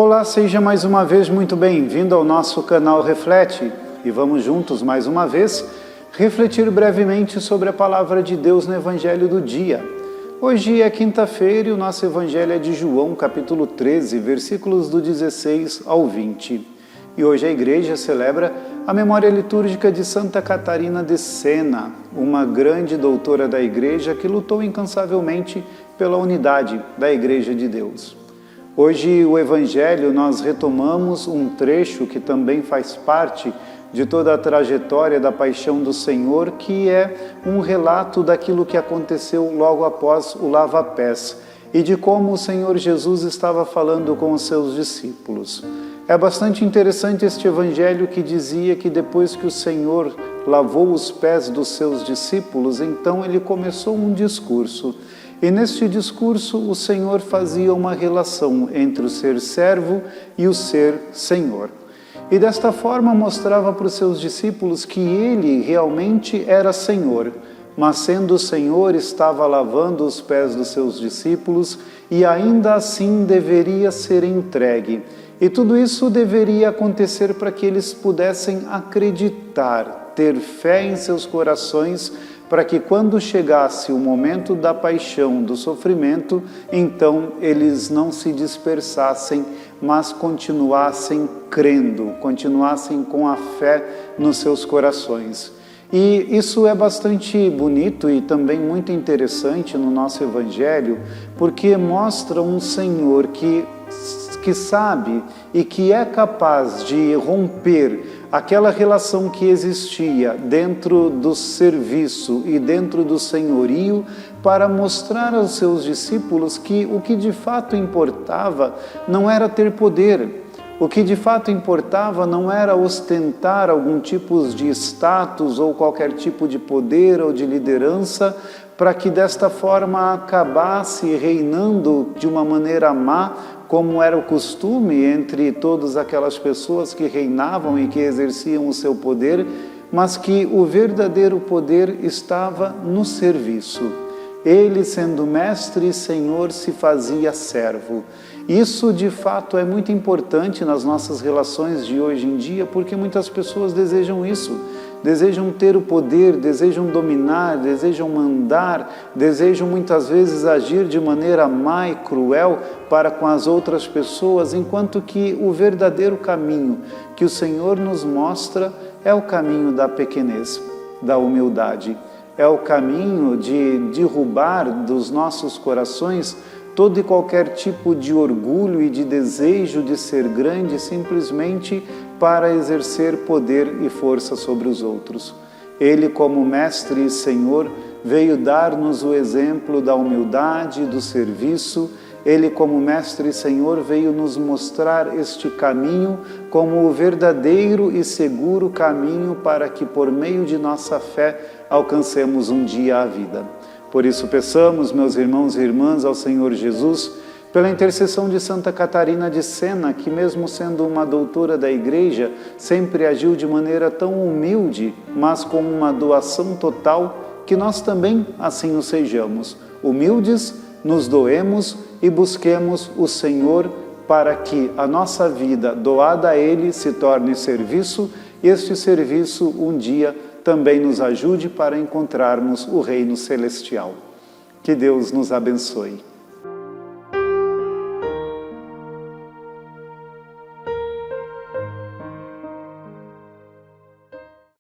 Olá, seja mais uma vez muito bem-vindo ao nosso canal Reflete e vamos juntos mais uma vez refletir brevemente sobre a palavra de Deus no Evangelho do dia. Hoje é quinta-feira e o nosso Evangelho é de João, capítulo 13, versículos do 16 ao 20. E hoje a Igreja celebra a memória litúrgica de Santa Catarina de Sena, uma grande doutora da Igreja que lutou incansavelmente pela unidade da Igreja de Deus. Hoje, o Evangelho, nós retomamos um trecho que também faz parte de toda a trajetória da paixão do Senhor, que é um relato daquilo que aconteceu logo após o lava-pés e de como o Senhor Jesus estava falando com os seus discípulos. É bastante interessante este Evangelho que dizia que depois que o Senhor lavou os pés dos seus discípulos, então ele começou um discurso. E neste discurso o Senhor fazia uma relação entre o ser servo e o ser Senhor. E desta forma mostrava para os seus discípulos que ele realmente era Senhor, mas sendo Senhor estava lavando os pés dos seus discípulos e ainda assim deveria ser entregue. E tudo isso deveria acontecer para que eles pudessem acreditar, ter fé em seus corações, para que quando chegasse o momento da paixão, do sofrimento, então eles não se dispersassem, mas continuassem crendo, continuassem com a fé nos seus corações. E isso é bastante bonito e também muito interessante no nosso Evangelho, porque mostra um Senhor que sabe e que é capaz de romper aquela relação que existia dentro do serviço e dentro do senhorio para mostrar aos seus discípulos que o que de fato importava não era ter poder. O que de fato importava não era ostentar algum tipo de status ou qualquer tipo de poder ou de liderança para que desta forma acabasse reinando de uma maneira má, como era o costume entre todas aquelas pessoas que reinavam e que exerciam o seu poder, mas que o verdadeiro poder estava no serviço. Ele, sendo mestre e senhor, se fazia servo. Isso, de fato, é muito importante nas nossas relações de hoje em dia, porque muitas pessoas desejam isso. Desejam ter o poder, desejam dominar, desejam mandar, desejam muitas vezes agir de maneira má e cruel para com as outras pessoas, enquanto que o verdadeiro caminho que o Senhor nos mostra é o caminho da pequenez, da humildade. É o caminho de derrubar dos nossos corações todo e qualquer tipo de orgulho e de desejo de ser grande simplesmente para exercer poder e força sobre os outros. Ele, como mestre e Senhor, veio dar-nos o exemplo da humildade e do serviço. Ele, como mestre e Senhor, veio nos mostrar este caminho como o verdadeiro e seguro caminho para que, por meio de nossa fé, alcancemos um dia a vida. Por isso, peçamos, meus irmãos e irmãs, ao Senhor Jesus, pela intercessão de Santa Catarina de Sena, que mesmo sendo uma doutora da Igreja, sempre agiu de maneira tão humilde, mas com uma doação total, que nós também assim o sejamos. Humildes, nos doemos e busquemos o Senhor para que a nossa vida doada a Ele se torne serviço e este serviço um dia também nos ajude para encontrarmos o reino celestial. Que Deus nos abençoe.